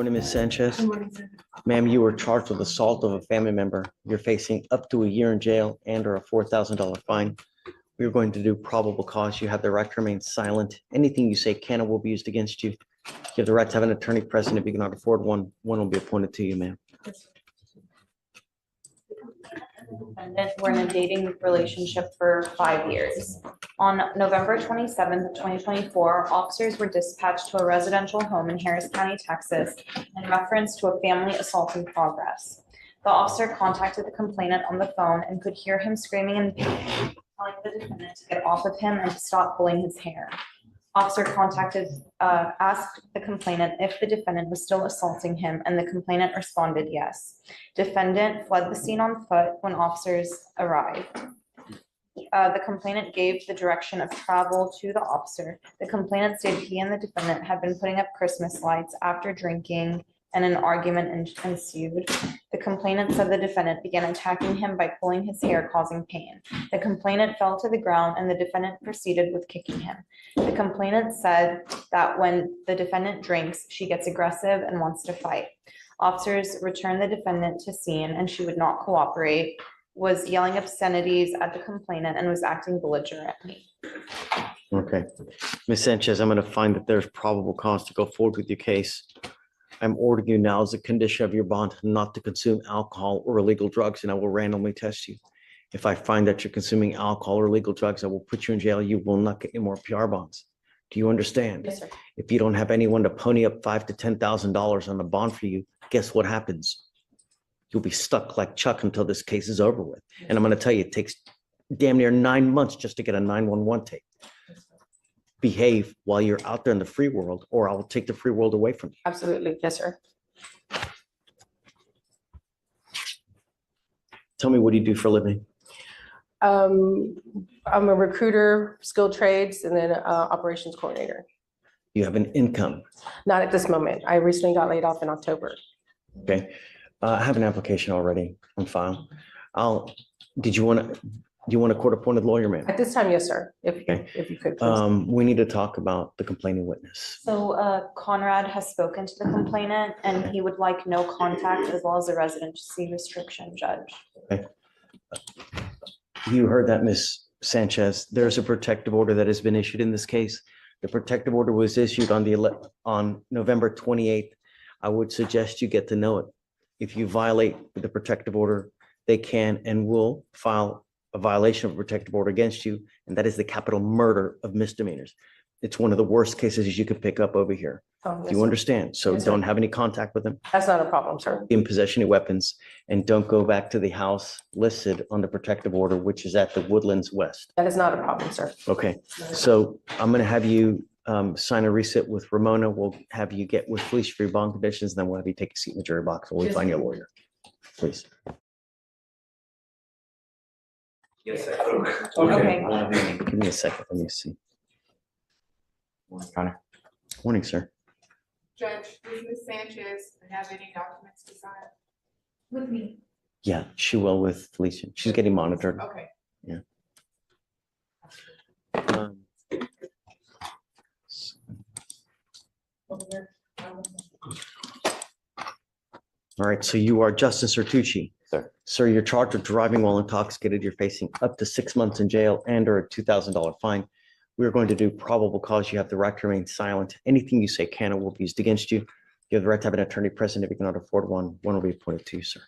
morning, Ms. Sanchez. Good morning, sir. Ma'am, you were charged with assault of a family member. You're facing up to a year in jail and or a $4,000 fine. We're going to do probable cause. You have the right to remain silent. Anything you say can or will be used against you. You have the right to have an attorney present. If you cannot afford one, one will be appointed to you, ma'am. Defendant were in a dating relationship for 5 years. On November 27th, 2024, officers were dispatched to a residential home in Harris County, Texas, in reference to a family assault in progress. The officer contacted the complainant on the phone and could hear him screaming and telling the defendant to get off of him and to stop pulling his hair. Officer asked the complainant if the defendant was still assaulting him, and the complainant responded yes. Defendant fled the scene on foot when officers arrived. The complainant gave the direction of travel to the officer. The complainant stated he and the defendant had been putting up Christmas lights after drinking, and an argument ensued. The complainant said the defendant began attacking him by pulling his hair, causing pain. The complainant fell to the ground and the defendant proceeded with kicking him. The complainant said that when the defendant drinks, she gets aggressive and wants to fight. Officers returned the defendant to scene and she would not cooperate, was yelling obscenities at the complainant, and was acting belligerently. Okay. Ms. Sanchez, I'm going to find that there's probable cause to go forward with your case. I'm ordering you now as a condition of your bond not to consume alcohol or illegal drugs, and I will randomly test you. If I find that you're consuming alcohol or illegal drugs, I will put you in jail. You will not get any more PR bonds. Do you understand? Yes, sir. If you don't have anyone to pony up $5,000 to $10,000 on a bond for you, guess what happens? You'll be stuck like Chuck until this case is over with. And I'm going to tell you, it takes damn near 9 months just to get a 911 tape. Behave while you're out there in the free world, or I will take the free world away from you. Absolutely. Yes, sir. Tell me, what do you do for a living? I'm a recruiter, skilled trades, and then operations coordinator. You have an income. Not at this moment. I recently got laid off in October. Okay. I have an application already on file. Do you want a court-appointed lawyer, ma'am? At this time, yes, sir. Okay. If you could, please. We need to talk about the complaining witness. So Conrad has spoken to the complainant and he would like no contact as well as a residency restriction, Judge. Okay. You heard that, Ms. Sanchez. There's a protective order that has been issued in this case. The protective order was issued on November 28th. I would suggest you get to know it. If you violate the protective order, they can and will file a violation of a protective order against you, and that is the capital murder of misdemeanors. It's one of the worst cases you could pick up over here. Oh, Do yes, you sir. understand? So Yes, sir. don't have any contact with them, That's not a problem, sir. be in possession of weapons, and don't go back to the house listed on the protective order, which is at the Woodlands West. That is not a problem, sir. Okay, so I'm going to have you sign a receipt with Ramona. We'll have you get with Fleischer for your bond conditions, and then we'll have you take a seat in the jury box while we Yes, find sir. your lawyer. Please. Yes, sir. Okay. Give me a second. Let me see. Connor. Morning, sir. Judge, does Ms. Sanchez have any documents to sign? With me. Yeah, she will with Felicia. She's getting monitored. Okay. Um, All right, so you are Justice Sertucci. Sir. Sir, you're charged with driving while intoxicated. You're facing up to 6 months in jail and or a $2,000 fine. We're going to do probable cause. You have the right to remain silent. Anything you say can or will be used against you. You have the right to have an attorney present. If you cannot afford one, one will be appointed to you, sir.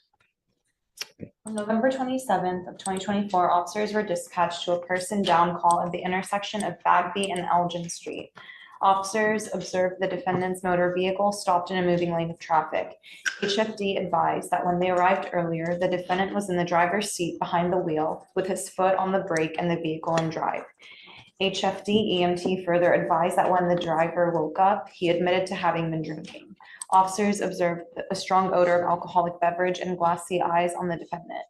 On November 27th of 2024, officers were dispatched to a person down call at the intersection of Bagby and Elgin Street. Officers observed the defendant's motor vehicle stopped in a moving lane of traffic. HFD advised that when they arrived earlier, the defendant was in the driver's seat behind the wheel with his foot on the brake and the vehicle in drive. HFD EMT further advised that when the driver woke up, he admitted to having been drinking. Officers observed a strong odor of alcoholic beverage and glassy eyes on the defendant.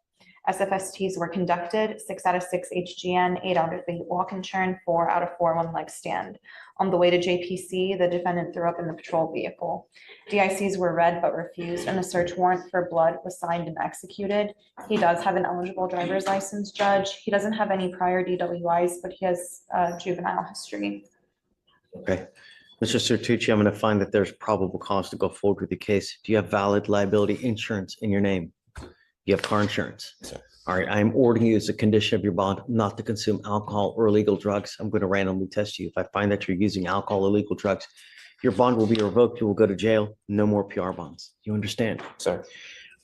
SFSTs were conducted, 6 out of 6 HGN, 8 out of 8 walk and churn, 4 out of 4 one-leg stand. On the way to JPC, the defendant threw up in the patrol vehicle. DICs were read but refused, and a search warrant for blood was signed and executed. He does have an eligible driver's license, Judge. He doesn't have any prior DWIs, but he has juvenile history. Okay. Mr. Sertucci, I'm going to find that there's probable cause to go forward with the case. Do you have valid liability insurance in your name? You have car insurance? Sir. All right, I'm ordering you as a condition of your bond not to consume alcohol or illegal drugs. I'm going to randomly test you. If I find that you're using alcohol or illegal drugs, your bond will be revoked. You will go to jail. No more PR bonds. You understand? Sir.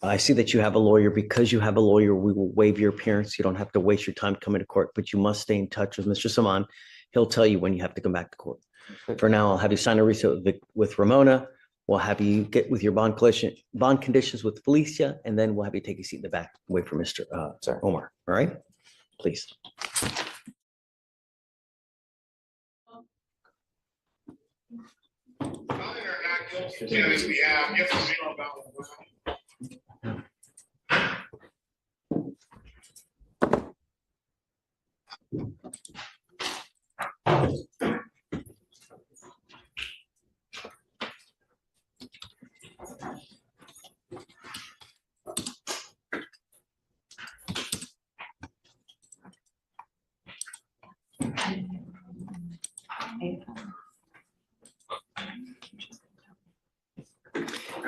I see that you have a lawyer. Because you have a lawyer, we will waive your appearance. You don't have to waste your time coming to court, but you must stay in touch with Mr. Saman. He'll tell you when you have to come back to court. For now, I'll have you sign a receipt with Ramona. We'll have you get with your bond conditions with Felicia, and then we'll have you take a seat in the back, wait for Mr. Sir. Omar. All right? Please.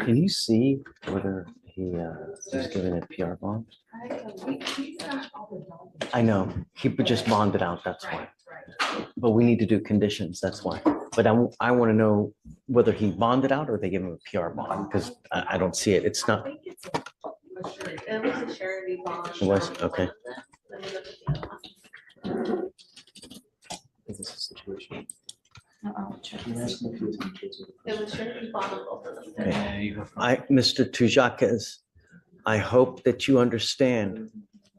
Can you see whether he's given a PR bond? I know, he just bonded out, that's why. But we need to do conditions, that's why. But I want to know whether he bonded out or they give him a PR bond, because I don't see it. It's not, It was a surety bond. it was, okay. Let me look at the other one. Is this a situation? I'll check. It was surety bond on both of them. Okay. Mr. Tujakis, I hope that you understand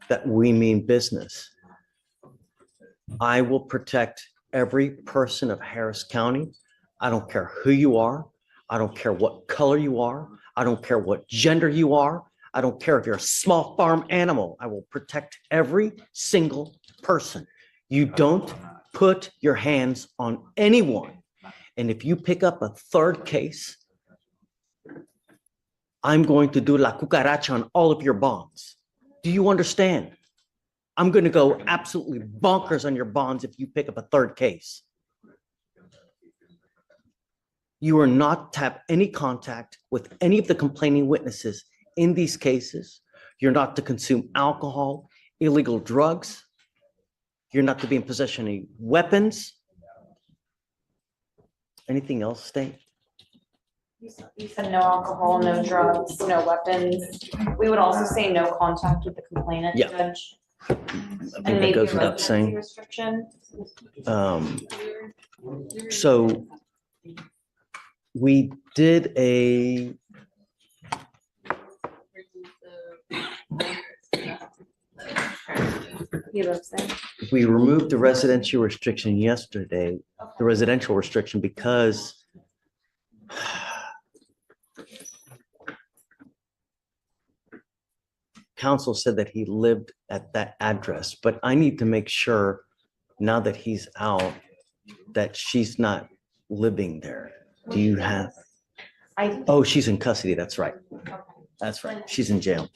that we mean business. I will protect every person of Harris County. I don't care who you are. I don't care what color you are. I don't care what gender you are. I don't care if you're a small farm animal. I will protect every single person. You don't put your hands on anyone. And if you pick up a third case, I'm going to do la cucaracha on all of your bonds. Do you understand? I'm going to go absolutely bonkers on your bonds if you pick up a third case. You are not to have any contact with any of the complaining witnesses in these cases. You're not to consume alcohol, illegal drugs. You're not to be in possession of any weapons. Anything else, State? You said no alcohol, no drugs, no weapons. We would also say no contact with the complainant, Yeah. Judge. I And think that maybe goes a without residency saying. restriction. So we did a, He lives there. we removed the residential restriction yesterday, the residential restriction, because council said that he lived at that address, but I need to make sure now that he's out, that she's not living there. Do you have, oh, she's in custody, that's right. That's right, she's in jail.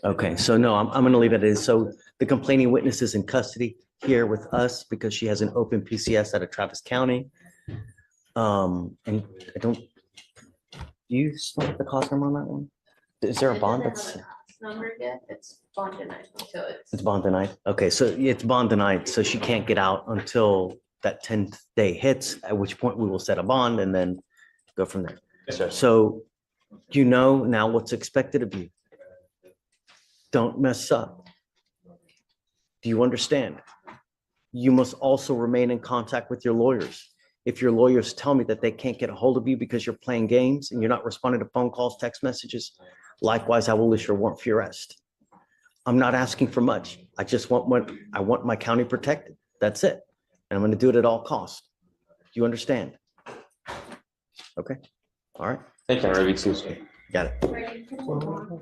Okay, so no, I'm gonna leave it as, so the complaining witness is in custody here with us because she has an open PCS out of Travis County. And I don't, do you still have the cost number on that one? Is there a bond that's, Number yet, it's bond denied, so it's bond denied? Okay, so it's bond denied, so she can't get out until that 10th day hits, at which point we will set a bond and then go from there. Yes, sir. So you know now what's expected of you. Don't mess up. Do you understand? You must also remain in contact with your lawyers. If your lawyers tell me that they can't get a hold of you because you're playing games and you're not responding to phone calls, text messages, likewise, I will issue a warrant for your arrest. I'm not asking for much. I just want I want my county protected. That's it. And I'm going to do it at all costs. Do you understand? Okay. All right. Thank you, I'm ready to. Got it.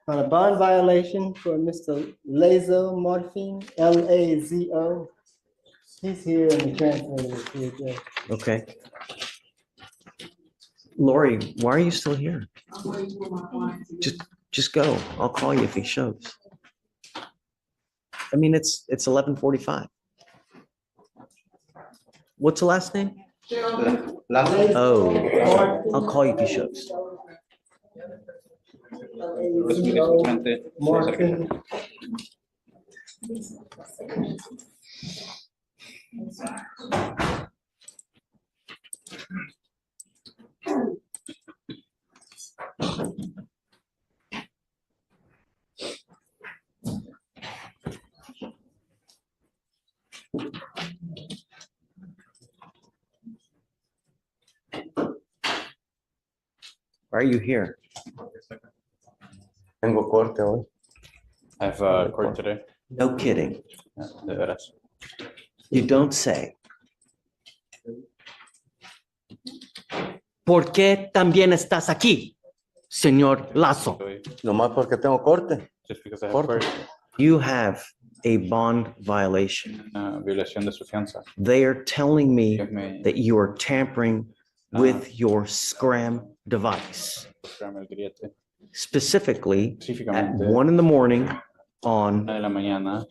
On a bond violation for Mr. Lazo Morphine, Lazo. He's here in the transfer. Here, Judge. Okay. Lori, why are you still here? Just go. I'll call you if he shows. I mean, it's 11:45. What's the last name? Last name? Oh, I'll call you if he shows. Morphine. Why are you here? Tengo corte hoy. I have court today. No kidding. De veras. You don't say. ¿Por qué también estás aquí, señor Lazo? Nomás porque tengo corte. Just because I have court. You have a bond violation. Violación de su fianza. They are telling me Me that you are tampering with your scram device. llama el grillete. Specifically, at Específicamente, 1 in the morning on una de la mañana,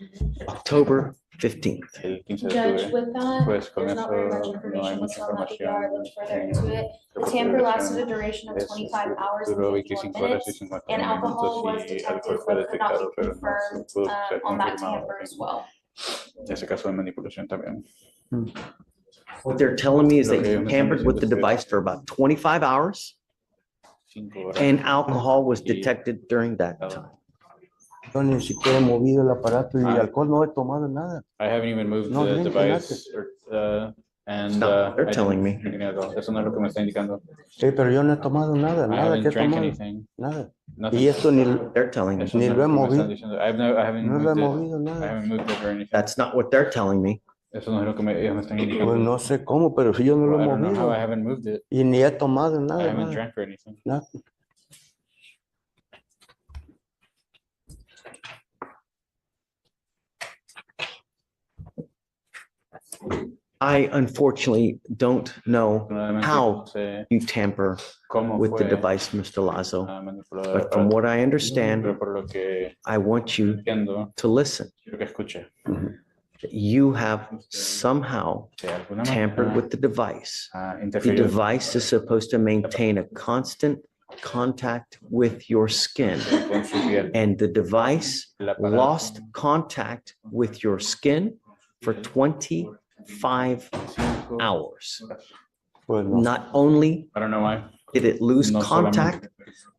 October 15th. el 15 de Judge, octubre. with that, Pues con there's not very much eso no hay information mucha listed on that PR. I looked further información. into it. The tamper lasted a duration of 25 hours and Duró 51 25 horas y minutes. 51 And alcohol was minutos y detected, alcohol fue but could not detectado, be pero no confirmed se pudo ser on that confirmado. tamper as well. Ese caso de manipulación también. What they're telling me is that you tampered with the device for about 25 hours 5 horas. and alcohol was detected during that time. Yo ni siquiera he movido el aparato y alcohol no he tomado nada. I haven't even moved No, the drink device and No, they're I telling didn't me. drink any alcohol. Eso no es lo que me está indicando. Sí, pero yo no he tomado nada, I nada que haven't he drank tomado, anything. nada. Nothing. Y esto ni, They're telling me. Eso ni no es lo he que me están movido. diciendo. I haven't no lo he moved it. movido I nada. haven't moved it or anything. That's not what they're telling me. Eso no es lo que ellos me están Pues indicando. no sé cómo, pero si yo no lo I he don't know how I movido. haven't moved it. Y ni he tomado I nada, haven't nada, drank or anything. nada. I unfortunately don't know Nuevamente, how no sé you tamper cómo with the fue device, Mr. Lazo. manipulado. But from what I understand, Pero por lo que I want you entiendo, to listen. quiero que escuche. You have somehow De alguna tampered manera, with the device. The interferido device is supposed to maintain a constant contact with your skin. con su piel. And the device El aparato lost contact with your skin for 25 hours. Pues no. Not only I don't know why. did it lose No contact,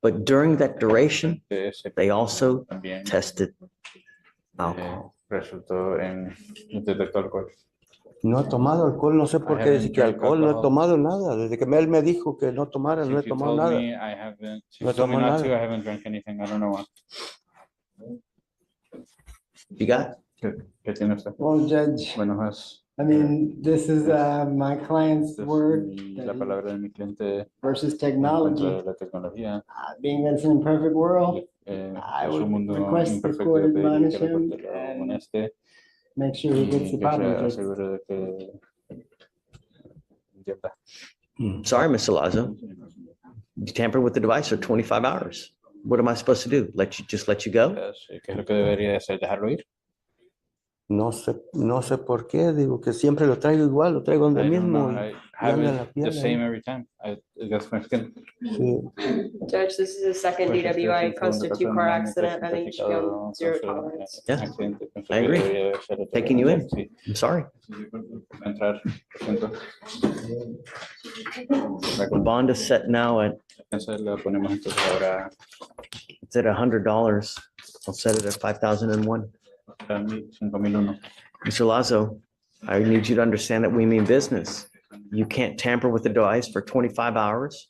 but during that duration, solamente ese they also también tested alcohol. resultó en detectó alcohol. No he tomado alcohol, no sé por I qué haven't dice que drank alcohol, no he alcohol. tomado nada. Desde que él me dijo que no tomara, no he Since you tomado told nada. me I haven't, since No you told me tomo not nada. to, I haven't drank anything. I don't know why. You got? ¿Qué tiene usted? Well, Judge, Bueno, es I mean, this is my client's word la palabra de mi cliente versus en technology. contra de la tecnología. Being that it's an imperfect world, I Es would un mundo request the imperfecto court de pedir admonish que la him corte lo and amoneste make sure he gets y the que se problem fixed. asegure de que entienda. Sorry, Mr. Lazo. You tampered with the device for 25 hours. What am I supposed to do? Let you go? ¿Qué es lo que debería hacer? ¿Dejarlo ir? No sé por qué, digo que siempre lo traigo igual, lo traigo donde I don't mismo. know. Y I have anda it la the piel same ahí. every time. That's my skin. Sí. Judge, this is a second Pues este es DWI un close to segundo two caso car de un accident. I think you should be on certificado zero con tolerance. Yeah, accidente. Pienso I que agree. debería ser otra Taking you in. Sí. I'm sorry. Entrar, lo siento. The bond is set now at, Entonces lo ponemos entonces ahora it's at $100. I'll set it at 5,001. a 5,001. Mr. Lazo, I need you to understand that we mean business. You can't tamper with the device for 25 hours.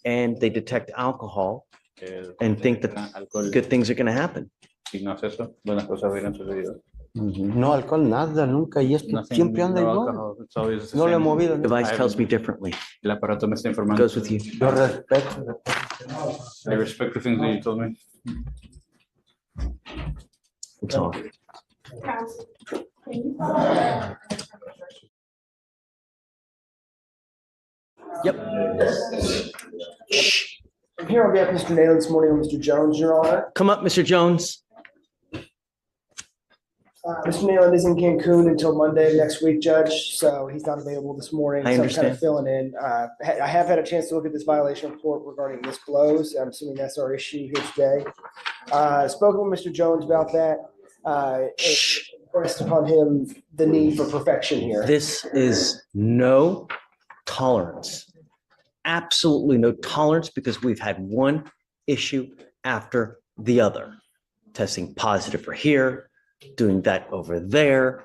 And they detect alcohol. And think that alcohol, Good things are going to happen. si no es eso, buenas cosas hubieran sucedido. No alcohol, nada, nunca. Y esto Nothing, siempre anda no igual. alcohol, it's always the No lo he same. movido. The device tells me differently. El aparato me está It informando. goes with you. Yo respeto. I respect the things that you told me. We'll talk. Counsel, can you Yep. I'm here on behalf of Mr. Naylor this morning with Mr. Jones, Your Honor. Come up, Mr. Jones. Mr. Nealon is in Cancun until Monday of next week, Judge, so he's not available this morning. I So I'm kind understand. of filling in. I have had a chance to look at this violation report regarding Miss Blows. I'm assuming that's our issue here today. Spoken with Mr. Jones about that. Pressed upon him the need for perfection here. This is no tolerance. Absolutely no tolerance, because we've had one issue after the other. Testing positive for here, doing that over there.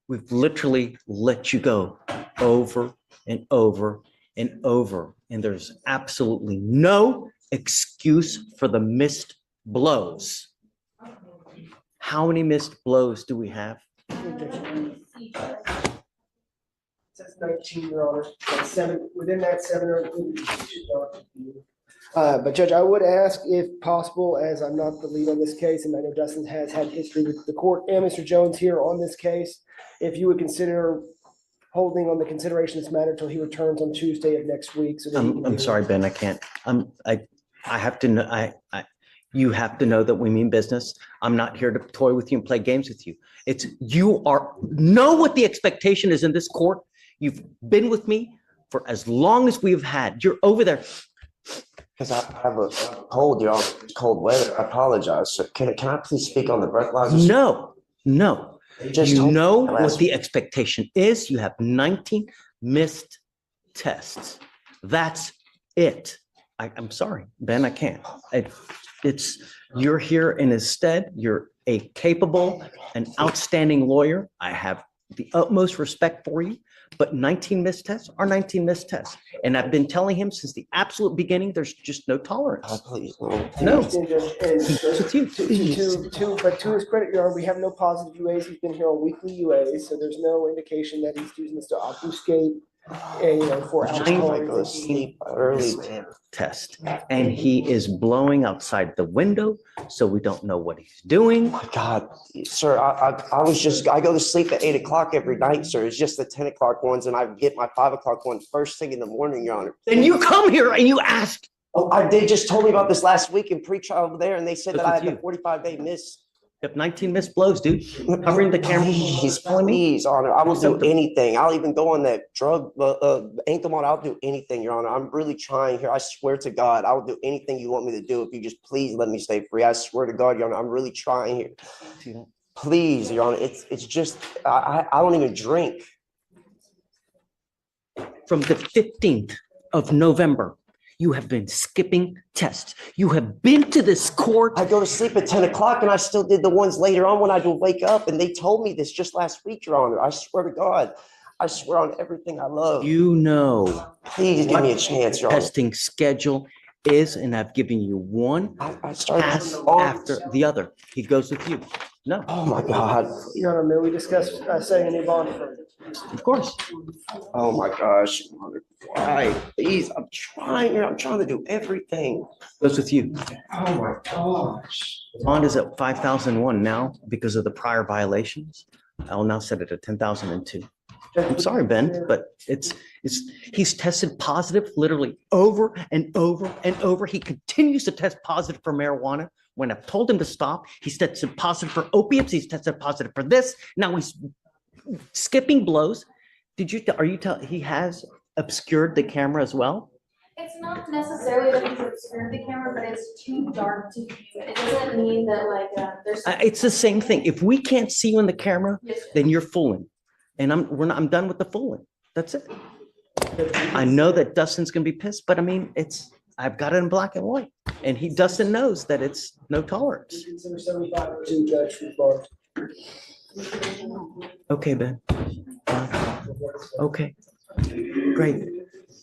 We've literally let you go over and over and over. And there's absolutely no excuse for the missed blows. How many missed blows do we have? Says 19, Your Honor. That's seven, within that 7 are included. But Judge, I would ask if possible, as I'm not the lead on this case, and I know Dustin has had history with the court and Mr. Jones here on this case, if you would consider holding on the consideration of this matter until he returns on Tuesday of next week. So that he can I'm do- sorry, Ben, I can't. I have to know, you have to know that we mean business. I'm not here to toy with you and play games with you. It's, know what the expectation is in this court. You've been with me for as long as we've had. You're over there. Because I have a cold, y'all, cold weather. I apologize. So can I please speak on the breathalyzers? No. Just You told me know last what the expectation is. You have 19 missed tests. That's it. I'm sorry, Ben, I can't. You're here and instead, you're a capable and outstanding lawyer. I have the utmost respect for you, but 19 missed tests are 19 missed tests. And I've been telling him since the absolute beginning, there's just no tolerance. Please, No. And He goes with you. But to his credit, Your Honor, we have no positive UAs. He's been here on weekly UAs, so there's no indication that he's using this to obfuscate, for I go to alcohol. sleep early, man. Test. And he is blowing outside the window, so we don't know what he's doing. My God, sir, I go to sleep at 8 o'clock every night, sir. It's just the 10 o'clock ones, and I get my 5 o'clock one first thing in the morning, Your Honor. Then you come here and you ask. Oh, they just told me about this last week in pretrial over there, and they said that I Look had at the 45-day miss. You have 19 missed blows, dude. Covering the camera. Please, Honor, I will do Something. anything. I'll even go on that drug, ankle monitor. I'll do anything, Your Honor. I'm really trying here. I swear to God, I will do anything you want me to do if you just please let me stay free. I swear to God, Your Honor, I'm really trying here. Please, Your Honor, it's just, I don't even drink. From the 15th of November, you have been skipping tests. You have been to this court. I go to sleep at 10 o'clock and I still did the ones later on when I do wake up. And they told me this just last week, Your Honor. I swear to God. I swear on everything I love. You know Please give me a chance, Your Honor. testing schedule is, and I've given you one I started pass after the other. He goes with you. No, Oh my God. Your Honor, may we discuss setting a new bond for of course. Oh my gosh. Your Honor. Why? Please, I'm trying here. I'm trying to do everything. Goes with you. Oh my gosh. Bond is at 5,001 now because of the prior violations. I'll now set it at 10,002. I'm sorry, Ben, but he's tested positive literally over and over and over. He continues to test positive for marijuana. When I've told him to stop, he's tested positive for opiates. He's tested positive for this. Now he's skipping blows. He has obscured the camera as well? It's not necessarily that he's obscured the camera, but it's too dark to view. It doesn't mean that there's. It's the same thing. If we can't see you in the camera, Yes, sir. then you're fooling. And I'm done with the fooling. That's it. I know that Dustin's gonna be pissed, but I mean, I've got it in black and white. And Dustin knows that it's no tolerance. Consider 7502, Judge, for bond. Okay, Ben. Okay, great.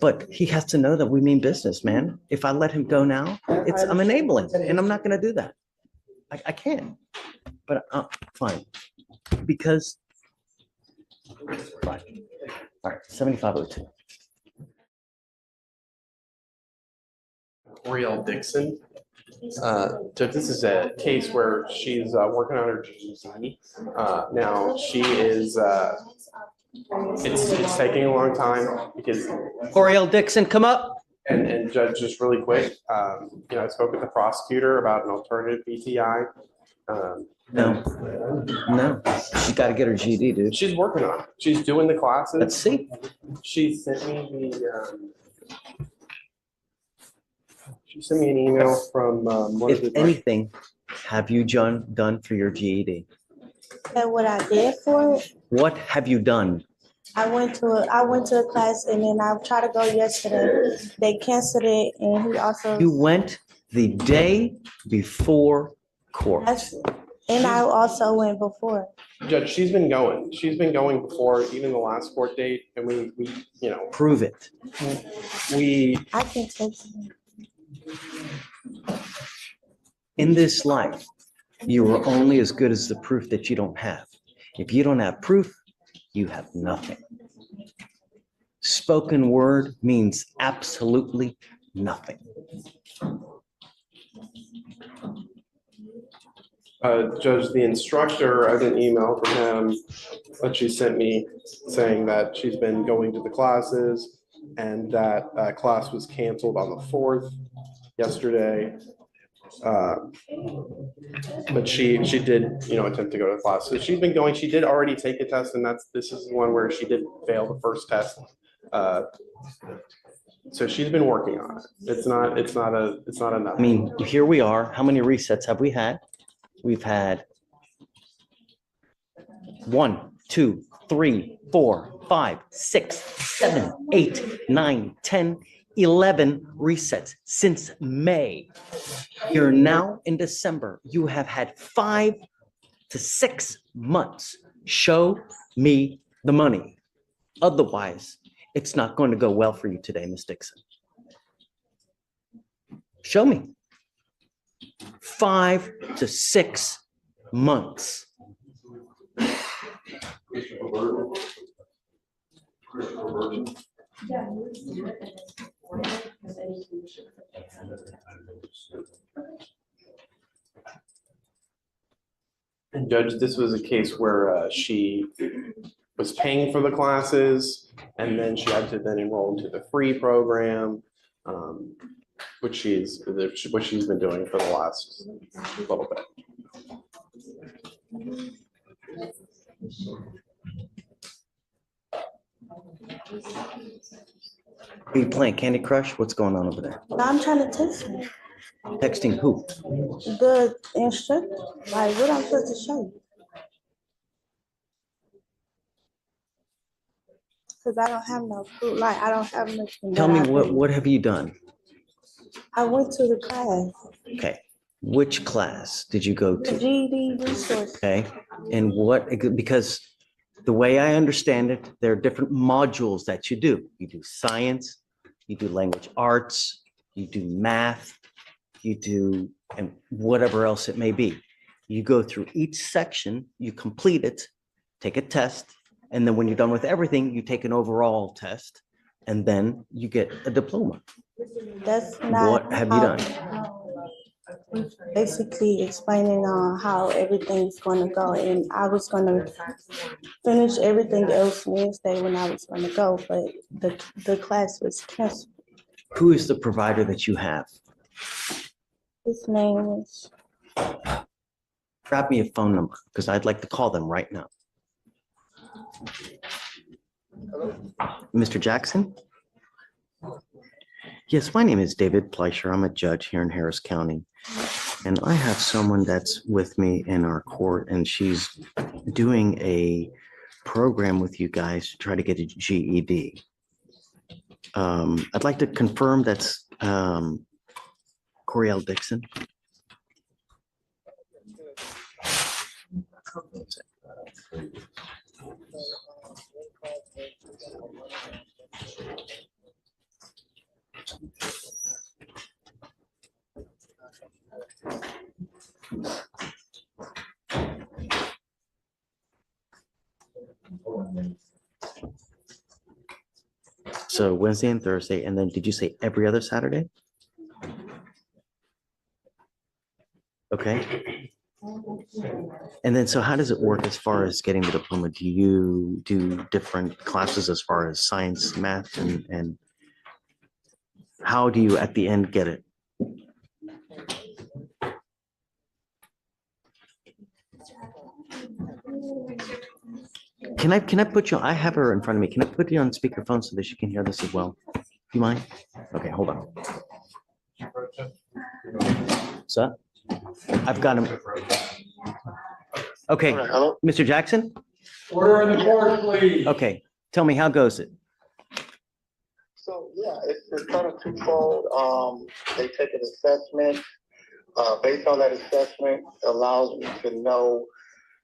But he has to know that we mean business, man. If I let him go now, I'm enabling, and I'm not gonna do that. I can't, but fine. Because, fine. All right, 7502. Oriel Dixon. Judge, this is a case where she's working on her GED. Now she is, it's taking a long time because. Oriel Dixon, come up. And Judge, just really quick, I spoke with the prosecutor about an alternative PTI. No, no, she got to get her GED, dude. She's working on it. She's doing the classes. Let's see. She sent me she sent me an email from one of If the. anything, have you done for your GED? And what I did for it, What have you done? I went to a class and then I tried to go yesterday. They canceled it and he also. You went the day before court. And I also went before. Judge, she's been going. She's been going before even the last court date, and we Prove it. I can text you. In this life, you are only as good as the proof that you don't have. If you don't have proof, you have nothing. Spoken word means absolutely nothing. Judge, the instructor, I got an email from him that she sent me saying that she's been going to the classes and that class was canceled on the 4th yesterday. But she did, attempt to go to the class. So she's been going, she did already take a test, and this is one where she did fail the first test. So she's been working on it. It's not enough. I mean, here we are. How many resets have we had? We've had 1, 2, 3, 4, 5, 6, 7, 8, 9, 10, 11 resets since May. You're now in December. You have had 5 to 6 months. Show me the money. Otherwise, it's not going to go well for you today, Ms. Dixon. Show me. 5 to 6 months. And Judge, this was a case where she was paying for the classes and then she had to then enroll into the free program, which she's been doing for the last little bit. Are you playing Candy Crush? What's going on over there? I'm trying to text you. Texting who? The instructor, like what I'm supposed to show you. Cause I don't have no proof, like I don't have nothing. Tell me what have you done? I went to the class. Okay. Which class did you go The to? GED resource. Okay. And what, because the way I understand it, there are different modules that you do. You do science, you do language arts, you do math, you do, and whatever else it may be. You go through each section, you complete it, take a test, and then when you're done with everything, you take an overall test, and then you get a diploma. That's not. What have you done? Basically explaining on how everything's gonna go, and I was gonna finish everything else Wednesday when I was gonna go, but the class was canceled. Who is the provider that you have? His name is. Grab me a phone number, because I'd like to call them right now. Mr. Jackson? Yes, my name is David Fleischer. I'm a judge here in Harris County. And I have someone that's with me in our court, and she's doing a program with you guys to try to get a GED. I'd like to confirm that's Coriel Dixon. So Wednesday and Thursday, and then did you say every other Saturday? Okay. And then, so how does it work as far as getting the diploma? Do you do different classes as far as science, math, and how do you at the end get it? Can I put you, I have her in front of me. Can I put you on speakerphone so that she can hear this as well? Do you mind? Okay, hold on. So I've got him. Okay, Mr. Jackson? Order in the court, please. Okay, tell me, how goes it? So, yeah, it's kind of twofold. They take an assessment. Based on that assessment, allows me to know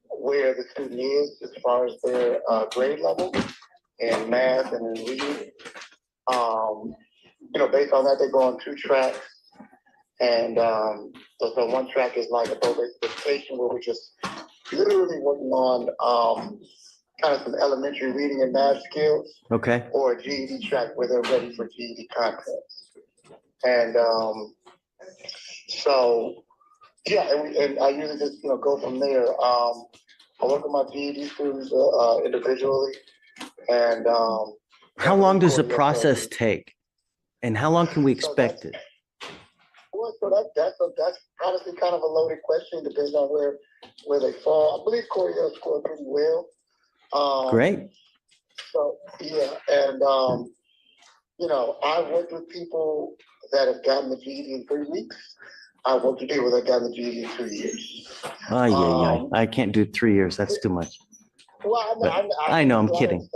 where the student is as far as their grade level in math and in reading. Based on that, they go on 2 tracks. And so one track is like a probation education where we're just literally working on kind of some elementary reading and math skills. Okay. Or a GED track where they're ready for GED contests. And so, yeah, and I usually just, go from there. I work with my GED students individually. And how long does the process take? And how long can we expect it? Well, so that's honestly kind of a loaded question, depends on where they fall. I believe Corey scored pretty well. Great. So, yeah, and, I've worked with people that have gotten the GED in 3 weeks. I've worked with people that got the GED in 2 years. I can't do 3 years. That's too much. Well, I know, I'm kidding.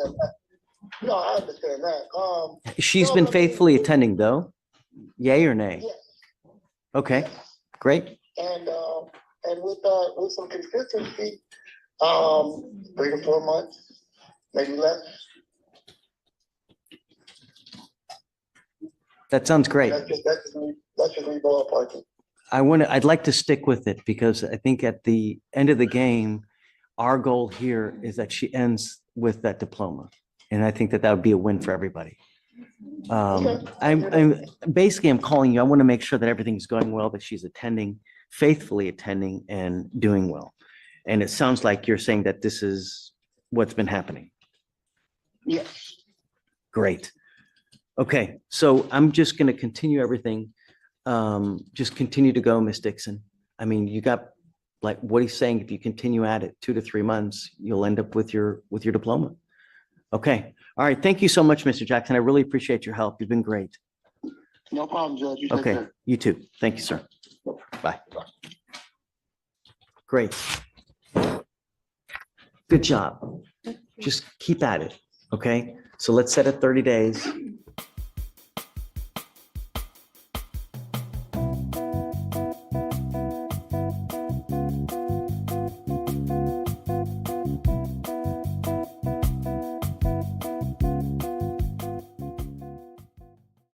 No, I understand that. She's been faithfully attending though? Yay or nay? Yes. Okay, great. And with some consistency, 3 to 4 months, maybe less. That sounds great. That's just me ballparking. I'd like to stick with it because I think at the end of the game, our goal here is that she ends with that diploma. And I think that would be a win for everybody. I'm calling you. I want to make sure that everything's going well, that she's faithfully attending and doing well. And it sounds like you're saying that this is what's been happening. Yes. Great. Okay, so I'm just going to continue everything. Just continue to go, Miss Dixon. I mean, you got like what he's saying. If you continue at it 2 to 3 months, you'll end up with your diploma. Okay. All right. Thank you so much, Mr. Jackson. I really appreciate your help. You've been great. No problem, Judge. You take Okay. care. You too. Thank you, sir. Bye. Great. Good job. Just keep at it. Okay. So let's set it 30 days.